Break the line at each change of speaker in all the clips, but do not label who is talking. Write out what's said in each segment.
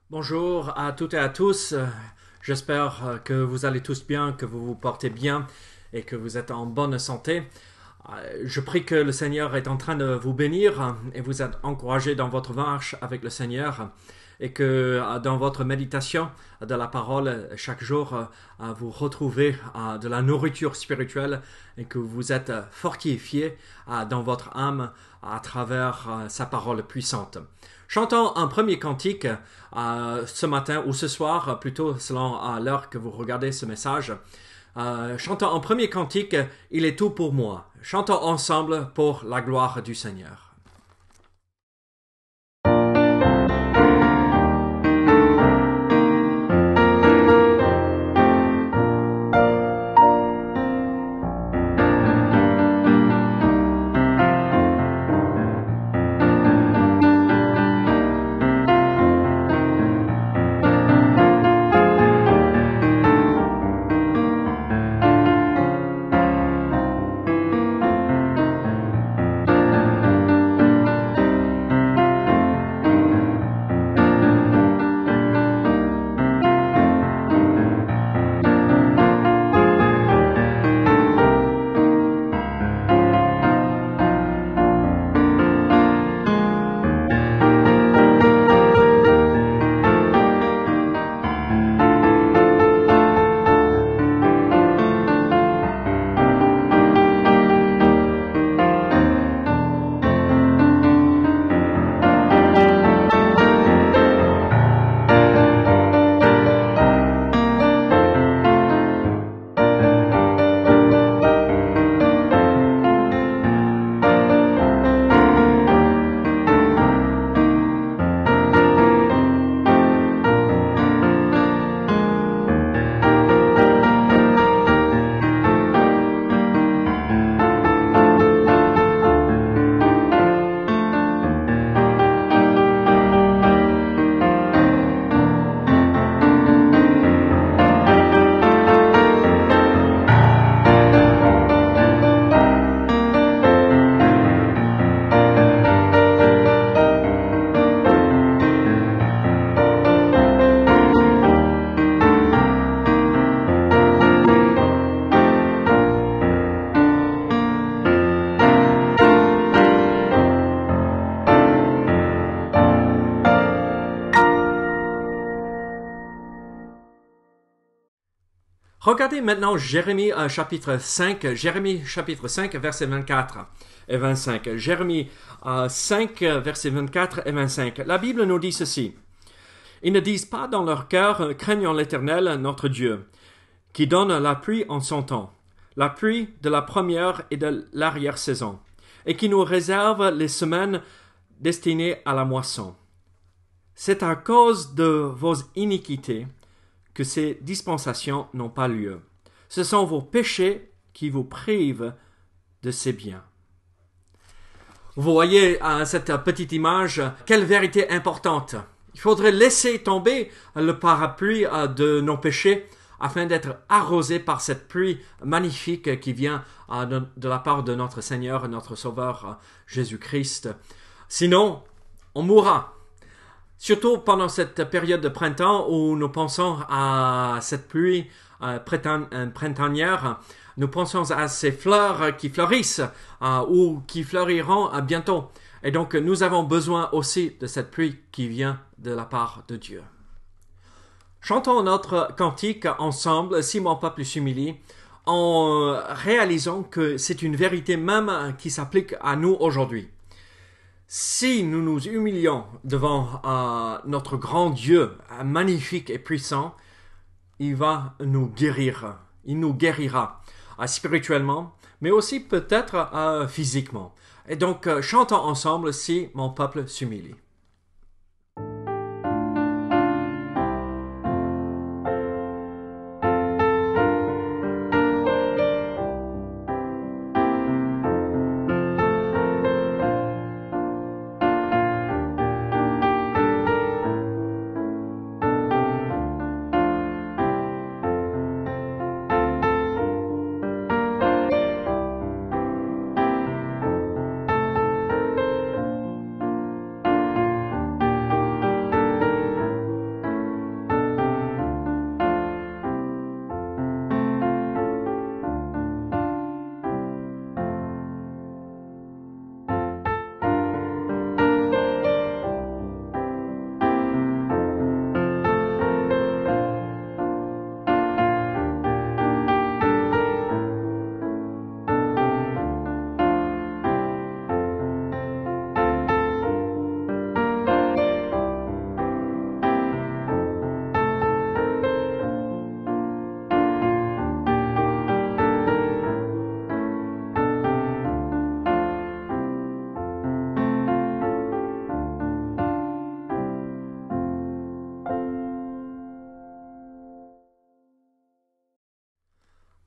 Bonjour à toutes et à tous. J'espère que vous allez tous bien, que vous vous portez bien et que vous êtes en bonne santé. Je prie que le Seigneur est en train de vous bénir et vous êtes encouragé dans votre marche avec le Seigneur et que dans votre méditation de la parole chaque jour, vous retrouvez de la nourriture spirituelle et que vous êtes fortifié dans votre âme à travers sa parole puissante. Chantons un premier cantique ce matin ou ce soir, plutôt selon l'heure que vous regardez ce message. Chantons un premier cantique, il est tout pour moi. Chantons ensemble pour la gloire du Seigneur. Regardez maintenant Jérémie chapitre 5, versets 24 et 25. Jérémie 5, versets 24 et 25. La Bible nous dit ceci. Ils ne disent pas dans leur cœur, craignons l'Éternel, notre Dieu, qui donne la pluie en son temps, la pluie de la première et de l'arrière-saison, et qui nous réserve les semaines destinées à la moisson. C'est à cause de vos iniquités que ces dispensations n'ont pas lieu. Ce sont vos péchés qui vous privent de ces biens. Vous voyez cette petite image, quelle vérité importante. Il faudrait laisser tomber le parapluie de nos péchés afin d'être arrosé par cette pluie magnifique qui vient de la part de notre Seigneur et notre Sauveur Jésus-Christ. Sinon, on mourra. Surtout pendant cette période de printemps où nous pensons à cette pluie printanière, nous pensons à ces fleurs qui fleurissent ou qui fleuriront bientôt. Et donc nous avons besoin aussi de cette pluie qui vient de la part de Dieu. Chantons notre cantique ensemble, si mon peuple s'humilie, en réalisant que c'est une vérité même qui s'applique à nous aujourd'hui. Si nous nous humilions devant notre grand Dieu, magnifique et puissant, il va nous guérir. Il nous guérira spirituellement, mais aussi peut-être physiquement. Et donc, chantons ensemble si mon peuple s'humilie.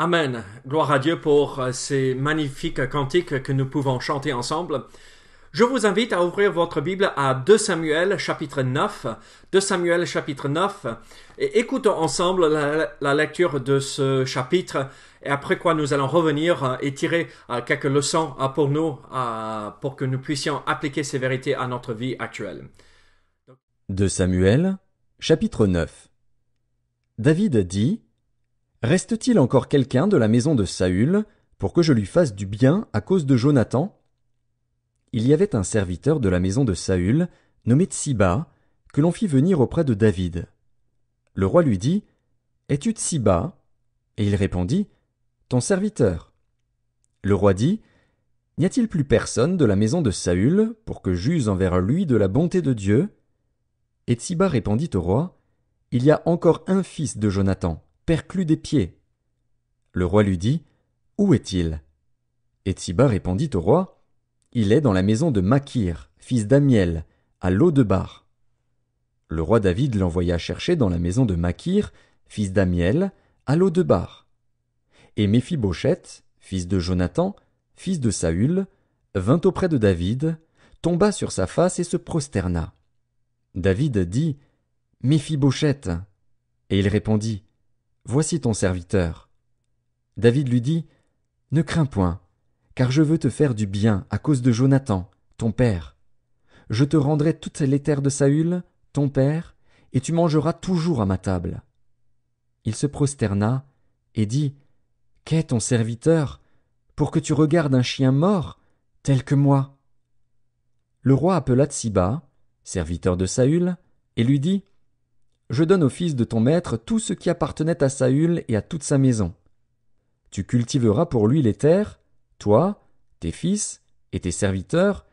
Amen. Gloire à Dieu pour ces magnifiques cantiques que nous pouvons chanter ensemble. Je vous invite à ouvrir votre Bible à 2 Samuel chapitre 9. 2 Samuel chapitre 9. Et écoutons ensemble la lecture de ce chapitre. Et après quoi nous allons revenir et tirer quelques leçons pour nous, pour que nous puissions appliquer ces vérités à notre vie actuelle.
2 Samuel chapitre 9. David dit: Reste-t-il encore quelqu'un de la maison de Saül pour que je lui fasse du bien à cause de Jonathan? Il y avait un serviteur de la maison de Saül, nommé Tsiba, que l'on fit venir auprès de David. Le roi lui dit: Es-tu Tsiba? Et il répondit: Ton serviteur. Le roi dit: N'y a-t-il plus personne de la maison de Saül pour que j'use envers lui de la bonté de Dieu? Et Tsiba répondit au roi: Il y a encore un fils de Jonathan, perclus des pieds. Le roi lui dit: Où est-il? Et Tsiba répondit au roi: Il est dans la maison de Makir, fils d'Amiel, à Lo-debar. Le roi David l'envoya chercher dans la maison de Makir, fils d'Amiel, à Lo-debar. Et Méphibosheth, fils de Jonathan, fils de Saül, vint auprès de David, tomba sur sa face et se prosterna. David dit: Méphibosheth. Et il répondit: Voici ton serviteur. David lui dit: Ne crains point, car je veux te faire du bien à cause de Jonathan, ton père. Je te rendrai toutes les terres de Saül, ton père, et tu mangeras toujours à ma table. Il se prosterna et dit: Qu'est ton serviteur, pour que tu regardes un chien mort, tel que moi? Le roi appela Tsiba, serviteur de Saül, et lui dit: Je donne au fils de ton maître tout ce qui appartenait à Saül et à toute sa maison. Tu cultiveras pour lui les terres, toi, tes fils et tes serviteurs,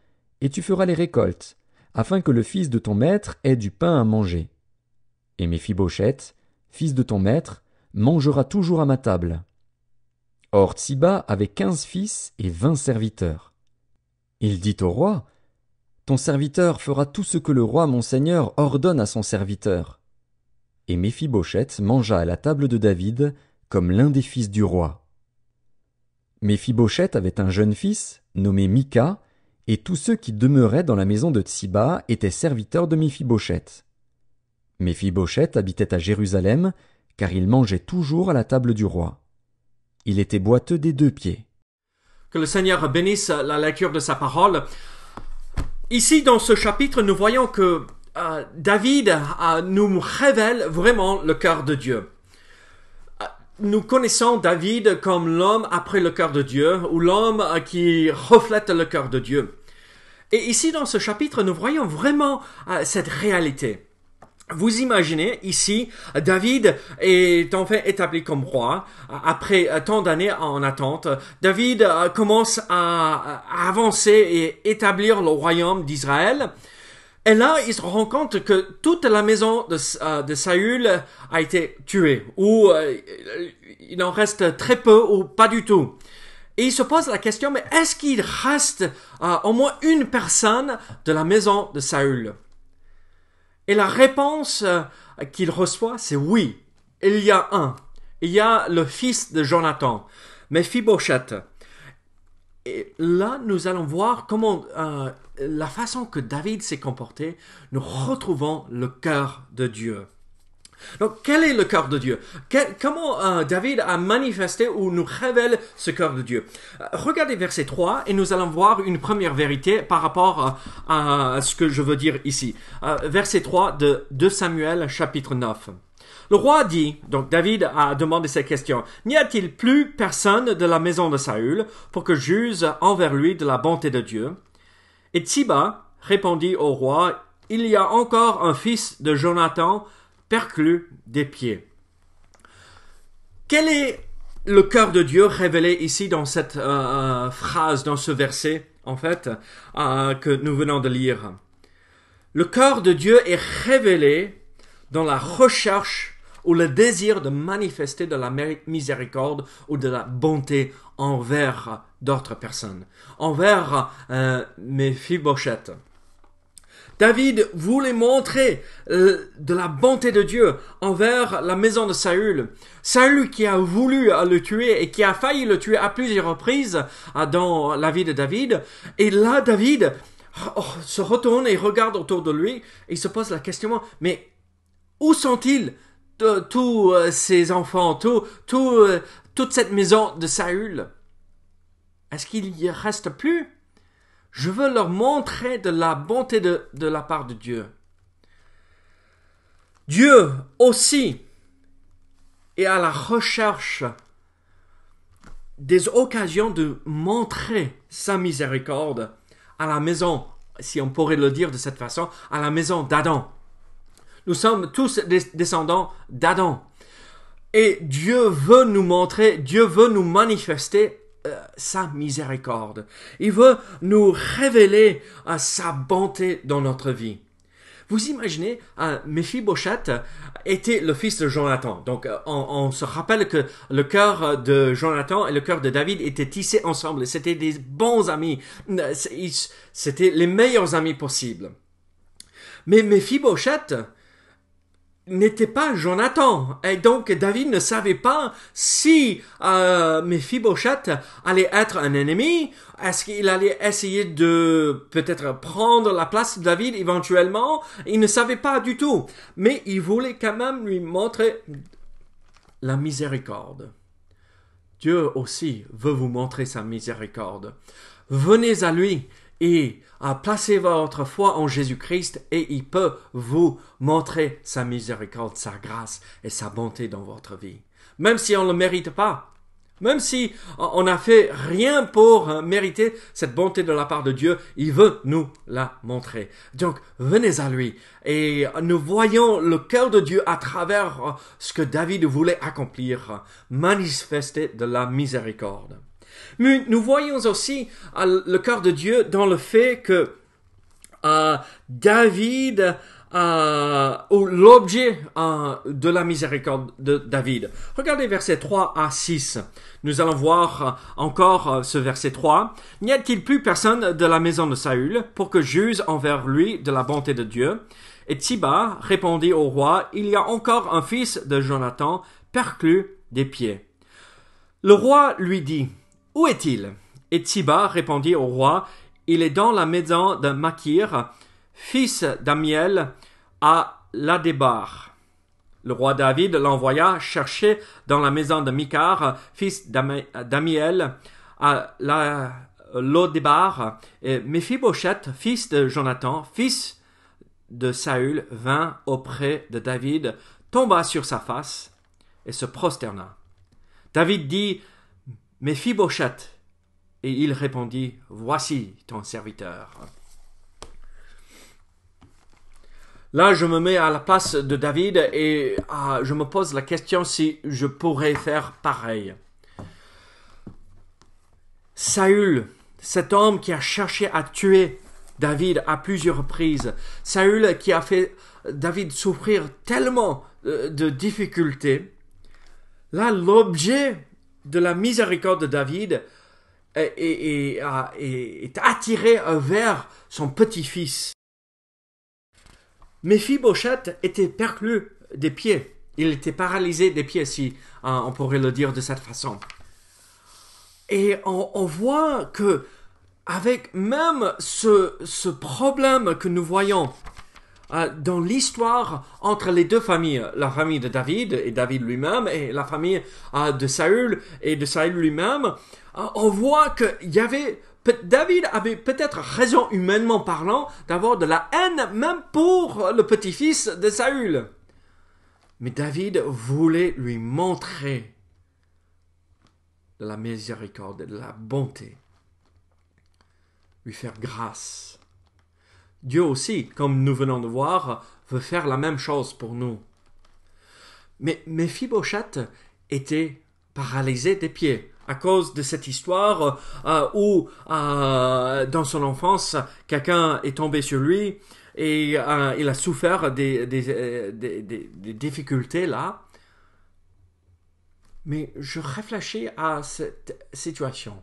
et tu feras les récoltes, afin que le fils de ton maître ait du pain à manger. Et Méphibosheth, fils de ton maître, mangera toujours à ma table. Or Tsiba avait 15 fils et 20 serviteurs. Il dit au roi: Ton serviteur fera tout ce que le roi mon seigneur ordonne à son serviteur. Et Méphibosheth mangea à la table de David comme l'un des fils du roi. Méphibosheth avait un jeune fils, nommé Mika, et tous ceux qui demeuraient dans la maison de Tsiba étaient serviteurs de Méphibosheth. Méphibosheth habitait à Jérusalem, car il mangeait toujours à la table du roi. Il était boiteux des 2 pieds.
Que le Seigneur bénisse la lecture de sa parole. Ici, dans ce chapitre, nous voyons que David nous révèle vraiment le cœur de Dieu. Nous connaissons David comme l'homme après le cœur de Dieu, ou l'homme qui reflète le cœur de Dieu. Et ici, dans ce chapitre, nous voyons vraiment cette réalité. Vous imaginez, ici, David est enfin établi comme roi. Après tant d'années en attente, David commence à avancer et établir le royaume d'Israël. Et là, il se rend compte que toute la maison de Saül a été tuée, ou il en reste très peu, ou pas du tout. Et il se pose la question, mais est-ce qu'il reste au moins une personne de la maison de Saül? Et la réponse qu'il reçoit, c'est oui. Il y a un. Il y a le fils de Jonathan, Méphibosheth. Et là, nous allons voir comment la façon que David s'est comporté, nous retrouvons le cœur de Dieu. Donc, quel est le cœur de Dieu? Comment David a manifesté ou nous révèle ce cœur de Dieu? Regardez verset 3 et nous allons voir une première vérité par rapport à ce que je veux dire ici. Verset 3 de 2 Samuel chapitre 9. Le roi dit, donc David a demandé cette question: N'y a-t-il plus personne de la maison de Saül pour que j'use envers lui de la bonté de Dieu? Et Tsiba répondit au roi: Il y a encore un fils de Jonathan perclus des pieds. Quel est le cœur de Dieu révélé ici dans cette phrase, dans ce verset, en fait, que nous venons de lire? Le cœur de Dieu est révélé dans la recherche ou le désir de manifester de la miséricorde ou de la bonté envers d'autres personnes, envers Méphibosheth. David voulait montrer de la bonté de Dieu envers la maison de Saül. Saül qui a voulu le tuer et qui a failli le tuer à plusieurs reprises dans la vie de David. Et là, David se retourne et regarde autour de lui et se pose la question, mais où sont-ils tous ces enfants, toute cette maison de Saül? Est-ce qu'il n'y reste plus? Je veux leur montrer de la bonté de la part de Dieu. Dieu aussi est à la recherche des occasions de montrer sa miséricorde à la maison, si on pourrait le dire de cette façon, à la maison d'Adam. Nous sommes tous des descendants d'Adam. Et Dieu veut nous montrer, Dieu veut nous manifester sa miséricorde. Il veut nous révéler sa bonté dans notre vie. Vous imaginez, Méphibosheth était le fils de Jonathan. Donc, on se rappelle que le cœur de Jonathan et le cœur de David étaient tissés ensemble. C'était des bons amis. C'était les meilleurs amis possibles. Mais Méphibosheth n'était pas Jonathan. Et donc, David ne savait pas si Méphibosheth allait être un ennemi. Est-ce qu'il allait essayer de peut-être prendre la place de David éventuellement? Il ne savait pas du tout. Mais il voulait quand même lui montrer la miséricorde. Dieu aussi veut vous montrer sa miséricorde. Venez à lui et placez votre foi en Jésus-Christ et il peut vous montrer sa miséricorde, sa grâce et sa bonté dans votre vie. Même si on ne le mérite pas, même si on n'a fait rien pour mériter cette bonté de la part de Dieu, il veut nous la montrer. Donc, venez à lui et nous voyons le cœur de Dieu à travers ce que David voulait accomplir, manifester de la miséricorde. Mais nous voyons aussi le cœur de Dieu dans le fait que David, ou l'objet de la miséricorde de David. Regardez versets 3 à 6. Nous allons voir encore ce verset 3. « N'y a-t-il plus personne de la maison de Saül pour que j'use envers lui de la bonté de Dieu ?» Et Tsiba répondit au roi, « Il y a encore un fils de Jonathan, perclus des pieds. » Le roi lui dit, « Où est-il » Et Tsiba répondit au roi, « Il est dans la maison de Makir, fils d'Amiel, à Ladébar. » Le roi David l'envoya chercher dans la maison de Mikar, fils d'Amiel, à Lodébar. Et Méphibosheth, fils de Jonathan, fils de Saül, vint auprès de David, tomba sur sa face et se prosterna. David dit, « Méphibosheth » et il répondit, « Voici ton serviteur. » Là, je me mets à la place de David et je me pose la question si je pourrais faire pareil. Saül, cet homme qui a cherché à tuer David à plusieurs reprises, Saül qui a fait David souffrir tellement de difficultés, là, l'objet de la miséricorde de David est attiré vers son petit-fils. Méphibosheth était perclus des pieds. Il était paralysé des pieds, si on pourrait le dire de cette façon. Et on voit que avec même ce problème que nous voyons dans l'histoire entre les deux familles, la famille de David et David lui-même, et la famille de Saül et de Saül lui-même, on voit qu'il y avait David avait peut-être raison humainement parlant d'avoir de la haine même pour le petit-fils de Saül. Mais David voulait lui montrer de la miséricorde et de la bonté, lui faire grâce. Dieu aussi, comme nous venons de voir, veut faire la même chose pour nous. Mais Méphibosheth était paralysé des pieds à cause de cette histoire où, dans son enfance, quelqu'un est tombé sur lui et il a souffert des difficultés là. Mais je réfléchis à cette situation.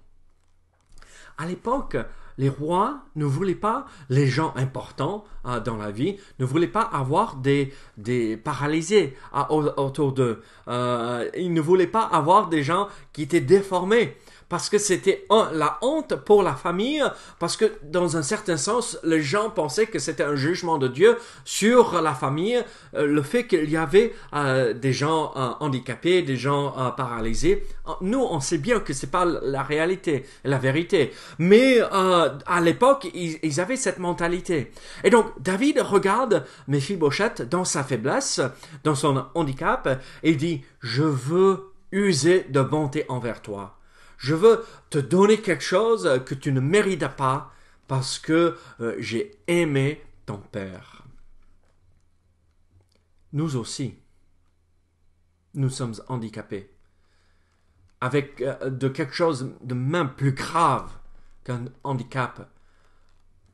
À l'époque, les rois ne voulaient pas, les gens importants dans la vie, ne voulaient pas avoir des paralysés autour d'eux. Ils ne voulaient pas avoir des gens qui étaient déformés. Parce que c'était la honte pour la famille, parce que dans un certain sens, les gens pensaient que c'était un jugement de Dieu sur la famille, le fait qu'il y avait des gens handicapés, des gens paralysés. Nous, on sait bien que c'est pas la réalité, la vérité. Mais à l'époque, ils avaient cette mentalité. Et donc, David regarde Méphibosheth dans sa faiblesse, dans son handicap, et il dit, « Je veux user de bonté envers toi. » Je veux te donner quelque chose que tu ne mérites pas parce que j'ai aimé ton Père. Nous aussi, nous sommes handicapés avec de quelque chose de même plus grave qu'un handicap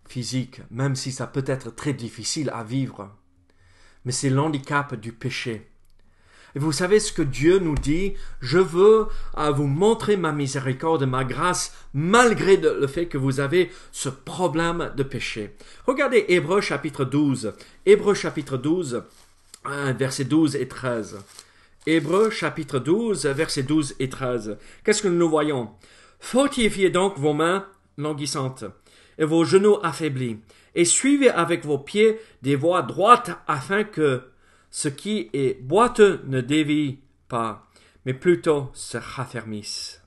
physique, même si ça peut être très difficile à vivre. Mais c'est l'handicap du péché. Et vous savez ce que Dieu nous dit? Je veux vous montrer ma miséricorde et ma grâce malgré le fait que vous avez ce problème de péché. Regardez Hébreux chapitre 12. Hébreux chapitre 12, versets 12 et 13. Hébreux chapitre 12, versets 12 et 13. Qu'est-ce que nous voyons? Fortifiez donc vos mains languissantes et vos genoux affaiblis et suivez avec vos pieds des voies droites afin que ce qui est boiteux ne dévie pas, mais plutôt se raffermisse.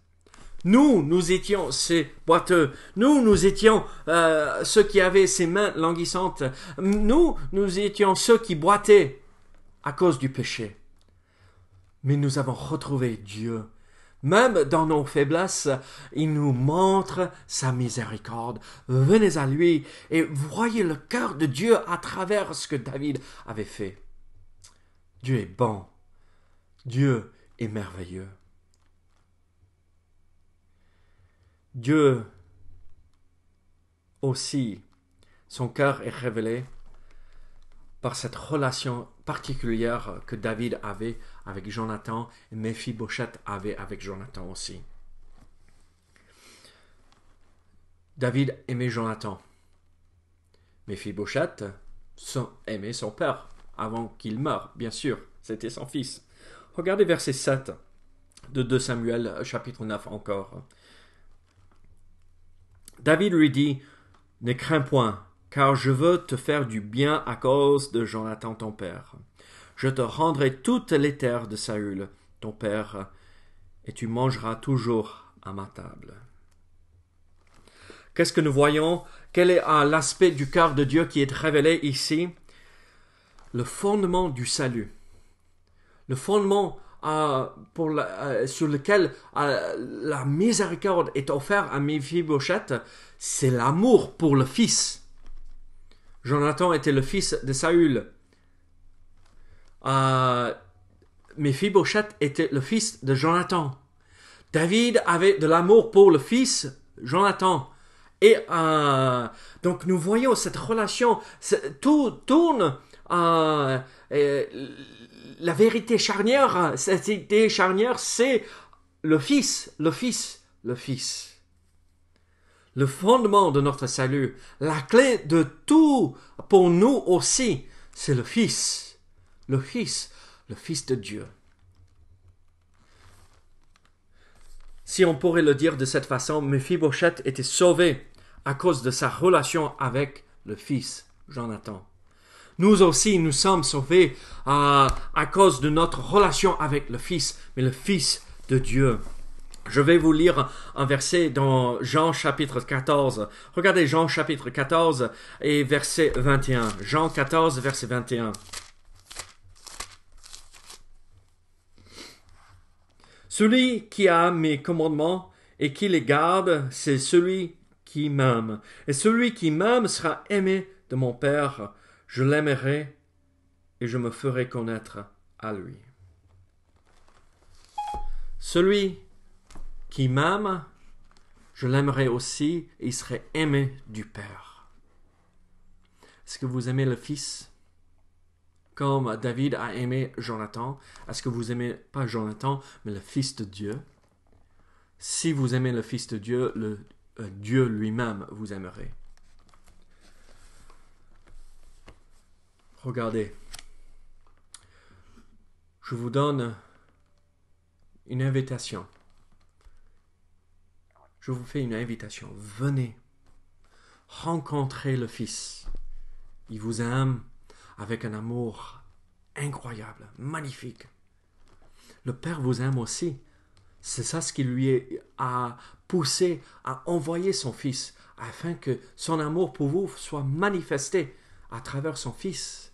Nous étions ces boiteux. Nous étions ceux qui avaient ces mains languissantes. Nous étions ceux qui boitaient à cause du péché. Mais nous avons retrouvé Dieu. Même dans nos faiblesses, il nous montre sa miséricorde. Venez à lui et voyez le cœur de Dieu à travers ce que David avait fait. Dieu est bon. Dieu est merveilleux. Dieu aussi, son cœur est révélé par cette relation particulière que David avait avec Jonathan et Méphibosheth avait avec Jonathan aussi. David aimait Jonathan. Méphibosheth aimait son père. Avant qu'il meure, bien sûr, c'était son fils. Regardez verset 7 de 2 Samuel, chapitre 9 encore. David lui dit, « Ne crains point, car je veux te faire du bien à cause de Jonathan ton père. Je te rendrai toutes les terres de Saül, ton père, et tu mangeras toujours à ma table. » Qu'est-ce que nous voyons? Quel est l'aspect du cœur de Dieu qui est révélé ici? Le fondement du salut, le fondement sur lequel la miséricorde est offerte à Méphibosheth, c'est l'amour pour le fils. Jonathan était le fils de Saül. Méphibosheth était le fils de Jonathan. David avait de l'amour pour le fils Jonathan. Et donc nous voyons cette relation, tout tourne. La vérité charnière, cette idée charnière, c'est le Fils. Le fondement de notre salut, la clé de tout pour nous aussi, c'est le Fils. Le Fils de Dieu. Si on pourrait le dire de cette façon, Méphibosheth était sauvé à cause de sa relation avec le Fils, Jonathan. Nous aussi, nous sommes sauvés à cause de notre relation avec le Fils, mais le Fils de Dieu. Je vais vous lire un verset dans Jean chapitre 14. Regardez Jean chapitre 14 et verset 21. Jean 14, verset 21. Celui qui a mes commandements et qui les garde, c'est celui qui m'aime. Et celui qui m'aime sera aimé de mon Père. Je l'aimerai et je me ferai connaître à lui. Celui qui m'aime, je l'aimerai aussi et il serait aimé du Père. Est-ce que vous aimez le Fils comme David a aimé Jonathan? Est-ce que vous aimez pas Jonathan, mais le Fils de Dieu? Si vous aimez le Fils de Dieu, le Dieu lui-même vous aimerait. Regardez, je vous donne une invitation. Je vous fais une invitation. Venez, rencontrez le Fils. Il vous aime avec un amour incroyable, magnifique. Le Père vous aime aussi. C'est ça ce qui lui a poussé à envoyer son Fils, afin que son amour pour vous soit manifesté à travers son Fils,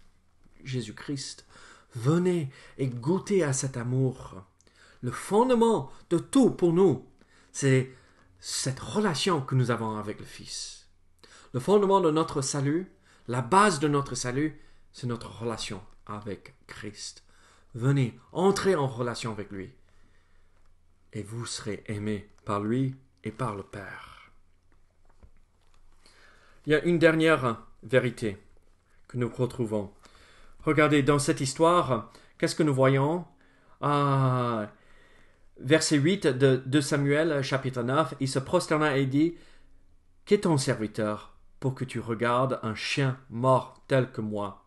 Jésus-Christ. Venez et goûtez à cet amour. Le fondement de tout pour nous, c'est cette relation que nous avons avec le Fils. Le fondement de notre salut, la base de notre salut, c'est notre relation avec Christ. Venez, entrez en relation avec lui. Et vous serez aimés par lui et par le Père. Il y a une dernière vérité que nous retrouvons. Regardez, dans cette histoire, qu'est-ce que nous voyons? Verset 8 de Samuel, chapitre 9, il se prosterna et dit, « Qu'est ton serviteur pour que tu regardes un chien mort tel que moi? »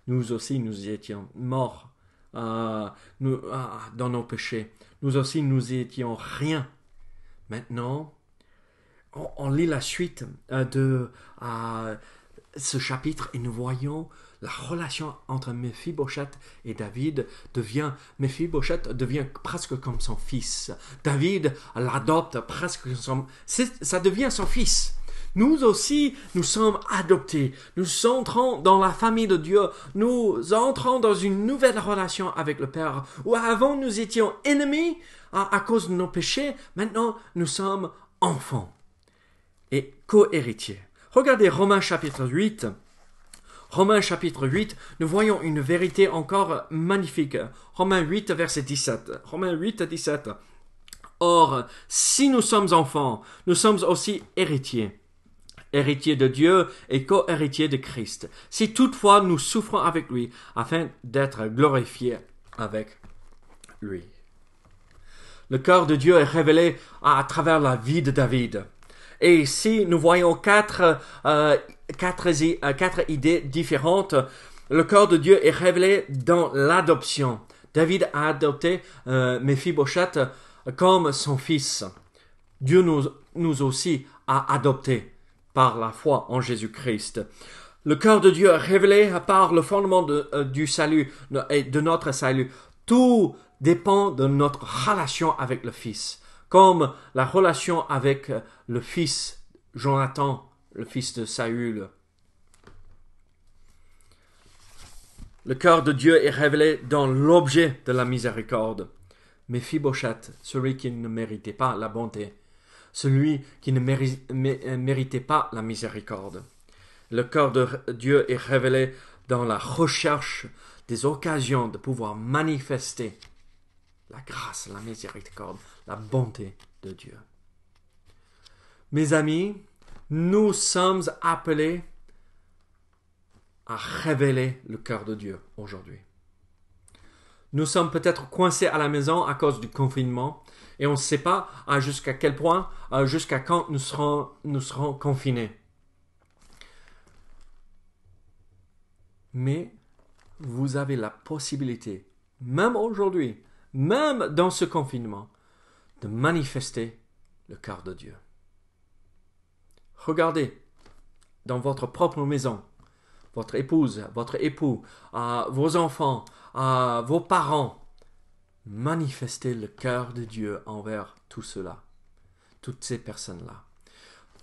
Nous aussi, nous étions morts dans nos péchés. Nous aussi, nous étions rien. Maintenant, on lit la suite de ce chapitre et nous voyons la relation entre Méphibosheth et David Méphibosheth devient presque comme son fils. David l'adopte presque ça devient son fils. Nous aussi, nous sommes adoptés. Nous entrons dans la famille de Dieu. Nous entrons dans une nouvelle relation avec le Père. Où avant, nous étions ennemis à cause de nos péchés. Maintenant, nous sommes enfants et co-héritiers. Regardez Romains chapitre 8. Romains chapitre 8, nous voyons une vérité encore magnifique. Romains 8, verset 17. Romains 8, 17. Or, si nous sommes enfants, nous sommes aussi héritiers. Héritiers de Dieu et co-héritiers de Christ. Si toutefois nous souffrons avec lui, afin d'être glorifiés avec lui. Le cœur de Dieu est révélé à travers la vie de David. Et ici, nous voyons quatre idées différentes. Le cœur de Dieu est révélé dans l'adoption. David a adopté Méphibosheth comme son fils. Dieu nous aussi a adoptés par la foi en Jésus-Christ. Le cœur de Dieu est révélé par le fondement du salut et de notre salut. Tout dépend de notre relation avec le Fils, comme la relation avec le fils Jonathan, le fils de Saül. Le cœur de Dieu est révélé dans l'objet de la miséricorde. Méphibosheth, celui qui ne méritait pas la bonté, celui qui ne méritait pas la miséricorde. Le cœur de Dieu est révélé dans la recherche des occasions de pouvoir manifester la grâce, la miséricorde, la bonté de Dieu. Mes amis, nous sommes appelés à révéler le cœur de Dieu aujourd'hui. Nous sommes peut-être coincés à la maison à cause du confinement et on ne sait pas jusqu'à quel point, jusqu'à quand nous serons confinés. Mais vous avez la possibilité, même aujourd'hui, même dans ce confinement, de manifester le cœur de Dieu. Regardez dans votre propre maison, votre épouse, votre époux, vos enfants, vos parents, manifestez le cœur de Dieu envers tout cela, toutes ces personnes-là.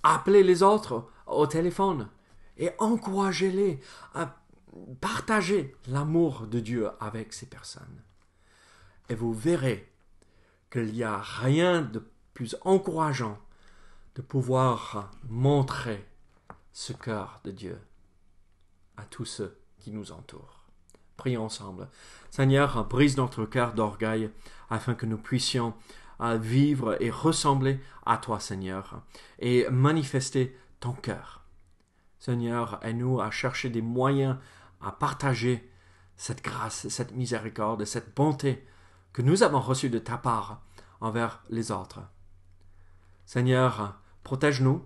Appelez les autres au téléphone et encouragez-les à partager l'amour de Dieu avec ces personnes. Et vous verrez qu'il n'y a rien de plus encourageant de pouvoir montrer ce cœur de Dieu à tous ceux qui nous entourent. Prions ensemble. Seigneur, brise notre cœur d'orgueil afin que nous puissions vivre et ressembler à toi, Seigneur, et manifester ton cœur. Seigneur, aide-nous à chercher des moyens à partager cette grâce, cette miséricorde, cette bonté que nous avons reçue de ta part envers les autres. Seigneur, protège-nous.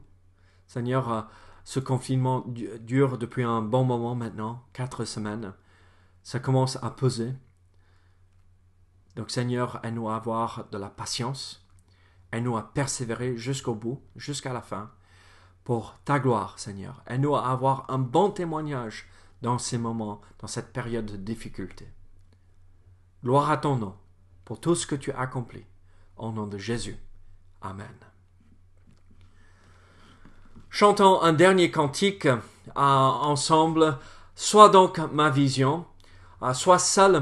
Seigneur, ce confinement dure depuis un bon moment maintenant, 4 semaines. Ça commence à peser. Donc Seigneur, aide-nous à avoir de la patience. Aide-nous à persévérer jusqu'au bout, jusqu'à la fin, pour ta gloire, Seigneur. Aide-nous à avoir un bon témoignage dans ces moments, dans cette période de difficulté. Gloire à ton nom, pour tout ce que tu as accompli. Au nom de Jésus. Amen. Chantons un dernier cantique ensemble. Sois donc ma vision. Sois seule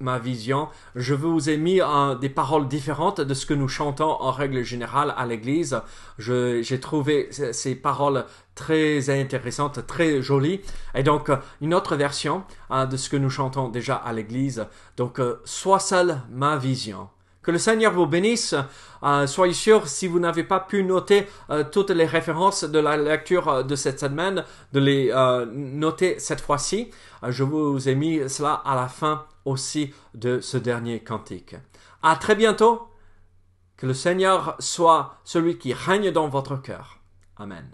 ma vision. Je vous ai mis des paroles différentes de ce que nous chantons en règle générale à l'église. J'ai trouvé ces paroles très intéressantes, très jolies. Et donc, une autre version de ce que nous chantons déjà à l'église. Donc, sois seule ma vision. Que le Seigneur vous bénisse. Soyez sûrs, si vous n'avez pas pu noter toutes les références de la lecture de cette semaine, de les noter cette fois-ci. Je vous ai mis cela à la fin aussi de ce dernier cantique. À très bientôt. Que le Seigneur soit celui qui règne dans votre cœur. Amen.